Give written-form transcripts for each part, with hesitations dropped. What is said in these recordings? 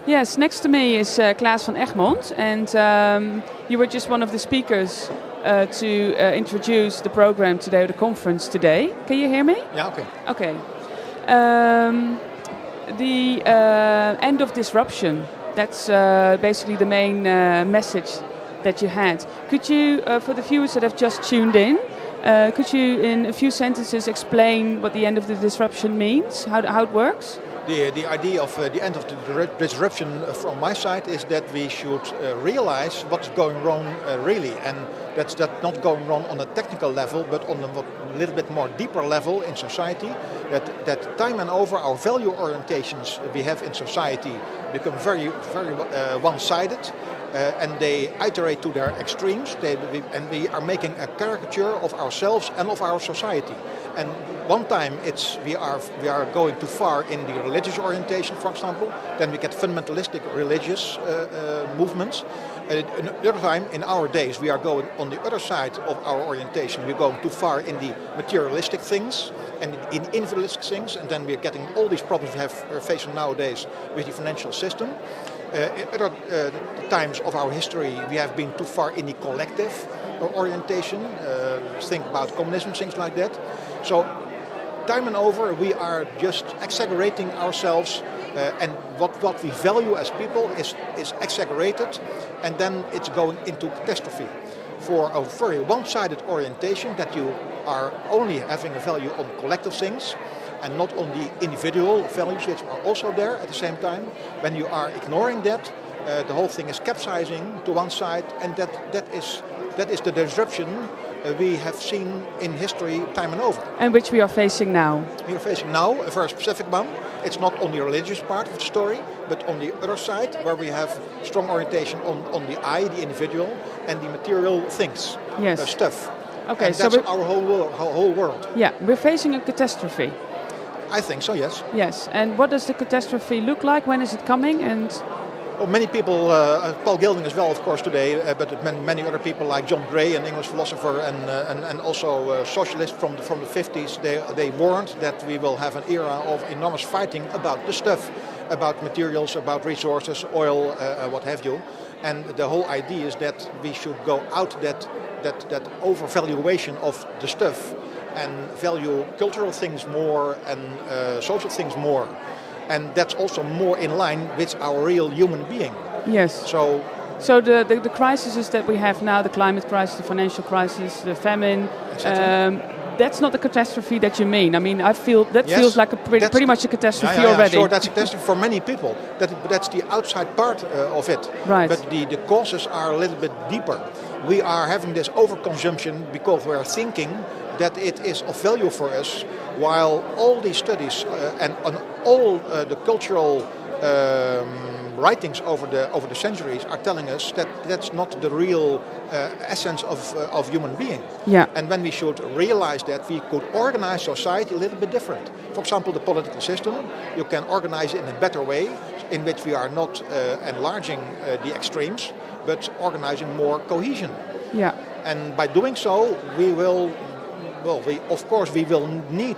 Yes, next to me is Klaas van Egmond, and you were just one of the speakers to introduce the program today, or the conference today. Can you hear me? Yeah, okay. Okay. The end of disruption, that's basically the main message that you had. Could you, for the viewers that have just tuned in, could you in a few sentences explain what the end of the disruption means, how it works? The idea of the end of the disruption from my side is that we should realize what's going wrong really, and that's not going wrong on a technical level, but on a little bit more deeper level in society. That time and over our value orientations we have in society become very one-sided. And they iterate to their extremes, and we are making a caricature of ourselves and of our society. And one time we are going too far in the religious orientation, for example. Then we get fundamentalistic religious movements. Another time, in our days, we are going on the other side of our orientation. We're going too far in the materialistic things and in individualistic things, and then we're getting all these problems we're facing nowadays with the financial system. In other times of our history, we have been too far in the collective orientation. Think about communism, things like that. So, time and over, we are just exaggerating ourselves, and what we value as people is exaggerated, and then it's going into catastrophe. For a very one-sided orientation, that you are only having a value on collective things, and not on the individual values which are also there at the same time. When you are ignoring that, the whole thing is capsizing to one side, and that is the disruption we have seen in history time and over. And which we are facing now. We are facing now a very specific one. It's not on the religious part of the story, but on the other side, where we have strong orientation on the I, the individual, and the material things, stuff. Okay, and that's our whole world. Yeah, we're facing a catastrophe. I think so, yes. Yes, and what does the catastrophe look like? When is it coming? And well, many people, Paul Gilding as well, of course, today, but many other people like John Gray, an English philosopher, and also socialists from the 50s, they warned that we will have an era of enormous fighting about the stuff, about materials, about resources, oil, what have you. And the whole idea is that we should go out that overvaluation of the stuff and value cultural things more and social things more. And that's also more in line with our real human being. Yes. So the crises that we have now, the climate crisis, the financial crisis, the famine, that's not the catastrophe that you mean. I mean, I feel that feels like pretty much a catastrophe already. Sure, that's a catastrophe for many people. That's the outside part of it. Right. But the causes are a little bit deeper. We are having this overconsumption because we are thinking that it is of value for us, while all these studies and all the cultural writings over the centuries are telling us that that's not the real essence of human being. Yeah. And when we should realize that, we could organize society a little bit different. For example, the political system, you can organize it in a better way, in which we are not enlarging the extremes, but organizing more cohesion. Yeah. And by doing so, we will need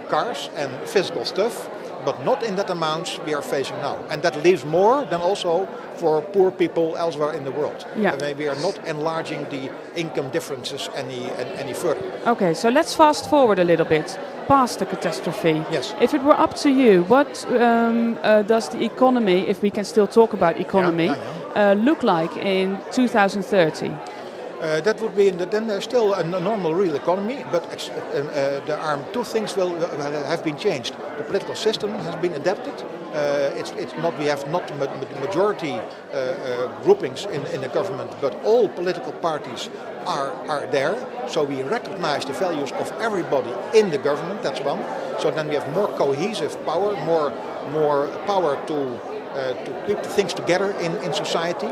cars and physical stuff, but not in that amount we are facing now. And that leaves more than also for poor people elsewhere in the world. Yeah. We are not enlarging the income differences any further. Okay, so let's fast forward a little bit, past the catastrophe. Yes. If it were up to you, what does the economy, if we can still talk about economy, look like in 2030? That would be then there's still a normal real economy, but there are two things have been changed. The political system has been adapted. It's not, we have not majority groupings in the government, but all political parties are there. So we recognize the values of everybody in the government. That's one. So then we have more cohesive power, more power to keep things together in society.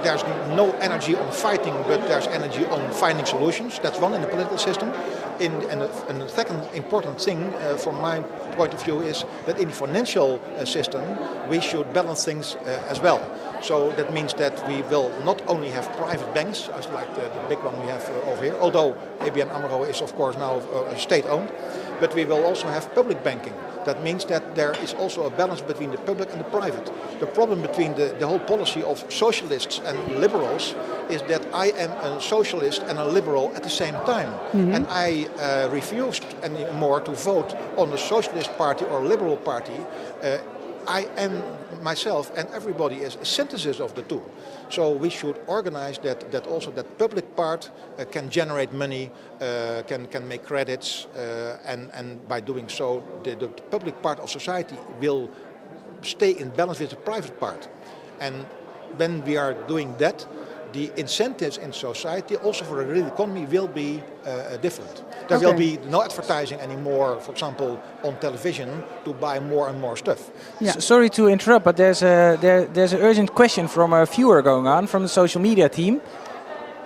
There's no energy on fighting, but there's energy on finding solutions. That's one in the political system. And the second important thing from my point of view is that in the financial system we should balance things as well. So that means that we will not only have private banks, as like the big one we have over here, although ABN AMRO is of course now state-owned, but we will also have public banking. That means that there is also a balance between the public and the private. The problem between the whole policy of socialists and liberals is that I am a socialist and a liberal at the same time. And I refused anymore to vote on the socialist party or liberal party. I am myself and everybody is a synthesis of the two. So we should organize that also that public part can generate money, can make credits, and by doing so the public part of society will stay in balance with the private part. And when we are doing that, the incentives in society, also for the real economy, will be different. There will be no advertising anymore, for example, on television to buy more and more stuff. Yeah. Sorry to interrupt, but there's an urgent question from a viewer going on from the social media team.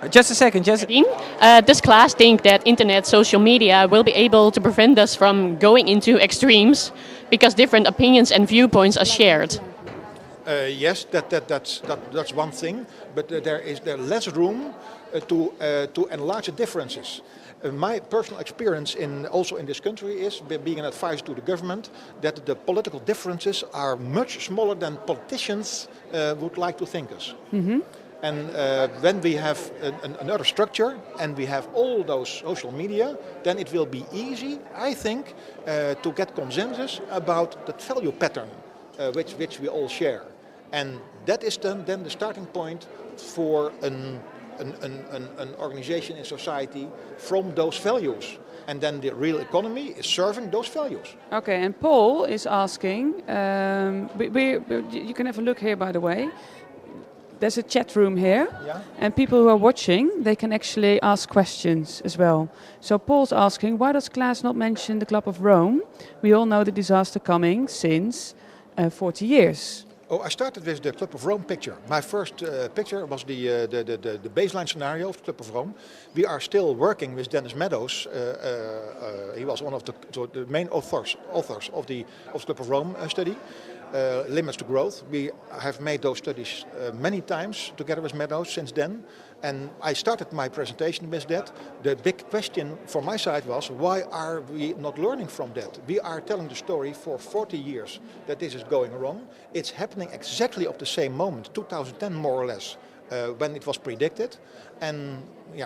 Just a second, does Klaas think that internet, social media will be able to prevent us from going into extremes because different opinions and viewpoints are shared? Yes, that's one thing, but there is less room to enlarge the differences. My personal experience also in this country is, being an advisor to the government, that the political differences are much smaller than politicians would like to think us. And when we have another structure and we have all those social media, then it will be easy, I think, to get consensus about that value pattern which we all share. And that is then the starting point for an organization in society from those values. And then the real economy is serving those values. Okay, and Paul is asking, you can have a look here, by the way. There's a chat room here, and people who are watching, they can actually ask questions as well. So Paul's asking, why does Klaas not mention the Club of Rome? We all know the disaster coming since 40 years. Oh, I started with the Club of Rome picture. My first picture was the baseline scenario of the Club of Rome. We are still working with Dennis Meadows. He was one of the main authors of the Club of Rome study. Limits to growth. We have made those studies many times together with Meadows since then. And I started my presentation with that. The big question from my side was, why are we not learning from that? We are telling the story for 40 years that this is going wrong. It's happening exactly at the same moment, 2010 more or less, when it was predicted. And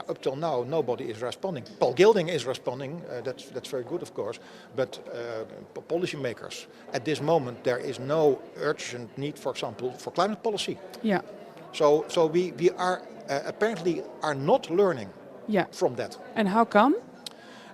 up till now, nobody is responding. Paul Gilding is responding. That's very good, of course. But policymakers, at this moment, there is no urgent need, for example, for climate policy. Yeah. So we are apparently are not learning from that. And how come?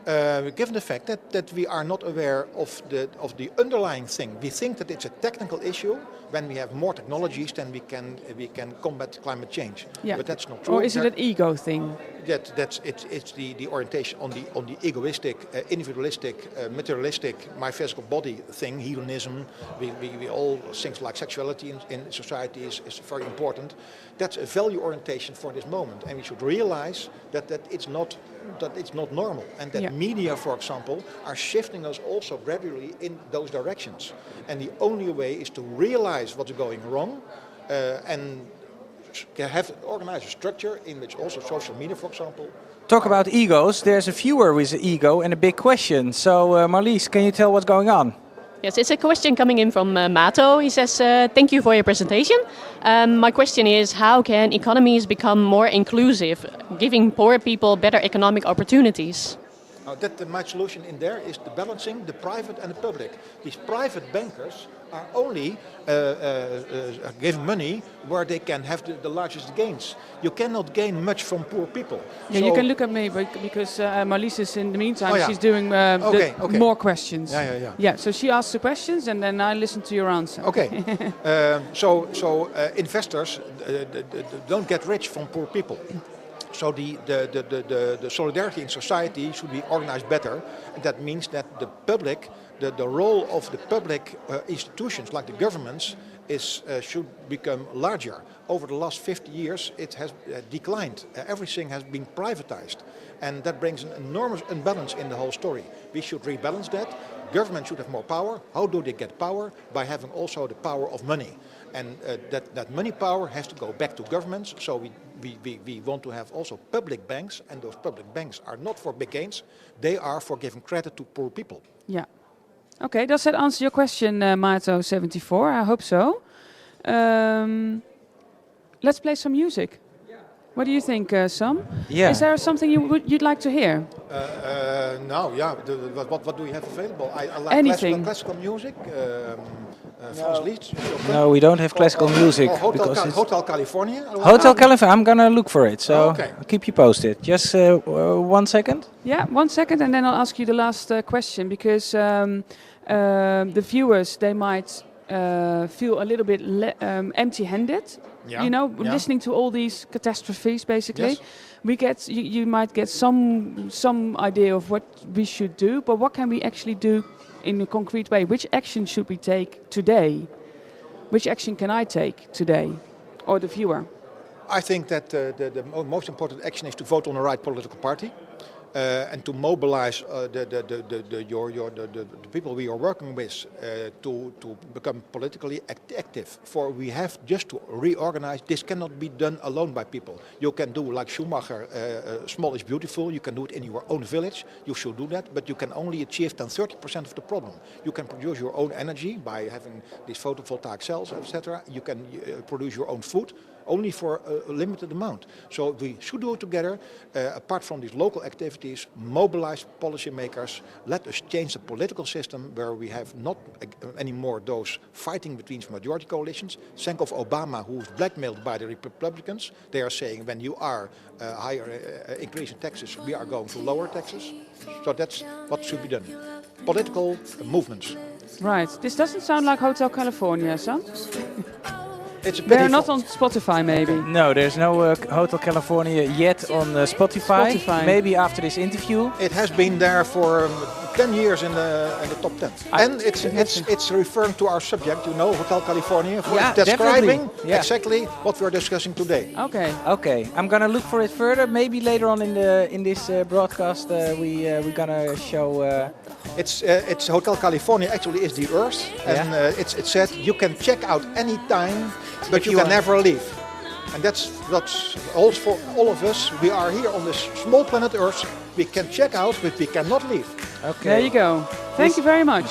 Given the fact that we are not aware of the underlying thing. We think that it's a technical issue. When we have more technologies, then we can combat climate change. Yeah. But that's not true. Or is it an ego thing? It's the orientation on the egoistic, individualistic, materialistic, my physical body thing, hedonism. We all things like sexuality in society is very important. That's a value orientation for this moment, and we should realize that it's not normal, and that media, for example, are shifting us also gradually in those directions. And the only way is to realize what's going wrong and organize a structure in which also social media, for example. Talk about egos. There's a viewer with an ego and a big question. So Marlies, can you tell what's going on? Yes, it's a question coming in from Mato. He says, thank you for your presentation. My question is, how can economies become more inclusive, giving poor people better economic opportunities? My solution in there is the balancing the private and the public. These private bankers are only giving money where they can have the largest gains. You cannot gain much from poor people. Yeah, so you can look at me, because Marlies is in the meantime, she's doing more questions. Yeah, so she asks the questions and then I listen to your answer. Okay. So investors don't get rich from poor people. So the solidarity in society should be organized better. And that means that the public, the role of the public institutions like the governments should become larger. Over the last 50 years, it has declined. Everything has been privatized, and that brings an enormous imbalance in the whole story. We should rebalance that. Government should have more power. How do they get power? By having also the power of money. And that money power has to go back to governments. So we want to have also public banks, and those public banks are not for big gains. They are for giving credit to poor people. Yeah. Okay, does that answer your question, Mato74? I hope so. Let's play some music. What do you think, Sam? Yeah. Is there something you'd like to hear? No, yeah. What do you have available? I like Anything. classical music. Frans Liszt. No, we don't have classical music. Or because it's Hotel California. Hotel California, I'm gonna look for it, so Okay. I'll keep you posted. Just 1 second. Yeah, 1 second, and then I'll ask you the last question, because the viewers, they might feel a little bit empty-handed. Yeah, You know, yeah. listening to all these catastrophes, basically. Yes. You might get some idea of what we should do, but what can we actually do in a concrete way? Which action should we take today? Which action can I take today, or the viewer? I think that the most important action is to vote on the right political party. And to mobilize the people we are working with to become politically active. For we have just to reorganize. This cannot be done alone by people. You can do like Schumacher, small is beautiful. You can do it in your own village. You should do that, but you can only achieve 30% of the problem. You can produce your own energy by having these photovoltaic cells, etc. You can produce your own food. Only for a limited amount. So we should do it together. Apart from these local activities, mobilize policymakers. Let us change the political system where we have not anymore those fighting between majority coalitions. Think of Obama, who was blackmailed by the Republicans. They are saying when you are increasing taxes, we are going to lower taxes. So that's what should be done. Political movements. Right. This doesn't sound like Hotel California, Sam. It's a pity They're not on Spotify, maybe. No, there's no Hotel California yet on Spotify. Maybe after this interview. It has been there for 10 years in the top 10. And it's referring to our subject, you know, Hotel California, for describing exactly what we're discussing today. Okay. Okay, I'm gonna look for it further. Maybe later on in this broadcast we're gonna show. It's Hotel California actually is the Earth, and it said you can check out any time, but you can never leave. And that's all for all of us. We are here on this small planet Earth. We can check out, but we cannot leave. Okay. There you go. Thank you very much.